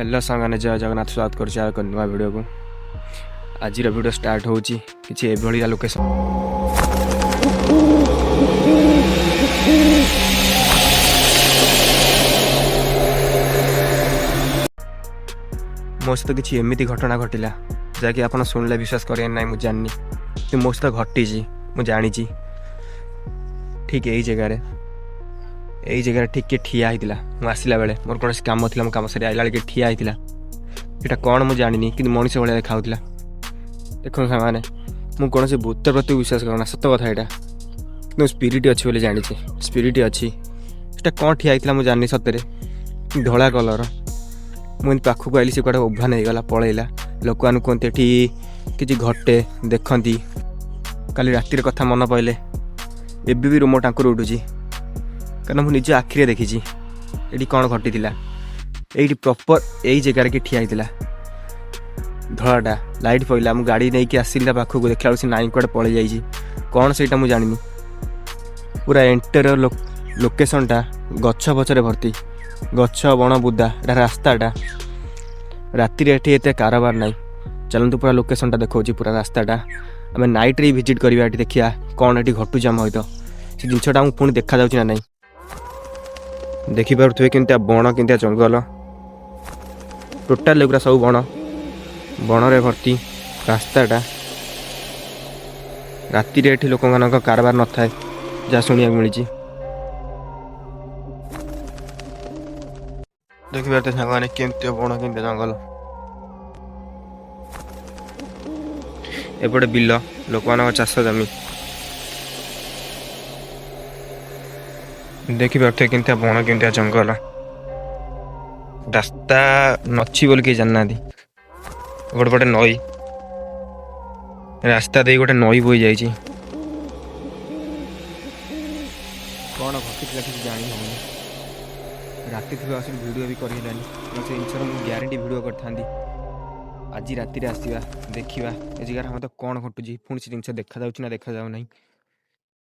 hello सांगाने जय जगन्नाथ स्वागत कर नुआ वीडियो को आज वीडियो स्टार्ट होची किछि एभलिया लोकेशन मो सहित किछि एमिति घटना घटिला जहाँकि आप शुणिले विश्वास करें ना मुझे जाननी कि मो सहित घटी मुझे जानी ठीक यही जगह ठीक किए ठिया होता मुझे आसला बेले मोर कौन कम थी मो कम सारी आइला बेले ठिया होता यहाँ कौन मुझे जानी कि मनीष भाया देखा देखो सामने मुझे कौन से भूत प्रति विश्वास करना सत कथा यहाँ कि स्पिरिट अच्छी बोली जानी स्पिरिट अच्छी यहाँ कौन ठिया होता मुझे जानी सतरे धला कलर मुझे पाखक आइली से कड़े ओभान हो गला पलैला लोक मैंने कहते कि घटे देखती काली रातिर कथा मन पड़े एबी भी रोम टाँकुर उठुची कारण मुझे निज आखिरे देखी ये कौन घटी ये प्रॉपर यही जगार कि ठिया होता धलाटा लाइट पड़ा मुझे गाड़ी नहीं आसला पाखक देखला से नाई कड़े पलि जाइए कौन से मुझे जानी पूरा एंटर लोकेशनटा गछ पचरे भर्ती गछ बण बुदा रास्ताटा राति एटे कारबार ना चलतु पूरा लोकेशनटा देखा पूरा रास्ताटा आम नाइट रे विजिट करवा देखिया कौन ये घटुच आम सहित से जिनटा आमको पुणी देखा ना नहीं देखिपे केमती बण केमती जंगल टोटाल पूरा सब बण बणरे भर्ती रास्ताटा राति एठी लोक मान कारबार न थाए जहाँ शुणा मिली देखिए सारे केमती बण केमती जंगल एपटे बिल लोक मान चाष जमी देखिए केमती बण केमती जंगल रास्ता नची बोल किए जानना गोटे पटे नई रास्ता दे गोटे नई बोई जाइए कौन घटी कि जानी हम राति थी आस भिडियो भी कर से जिन मुझे ग्यारंटी भिडियो करी आज राति आसवा देखा ए जगह मत कौन घटुची पुणी से जिन देखा ना देखा जाऊ ना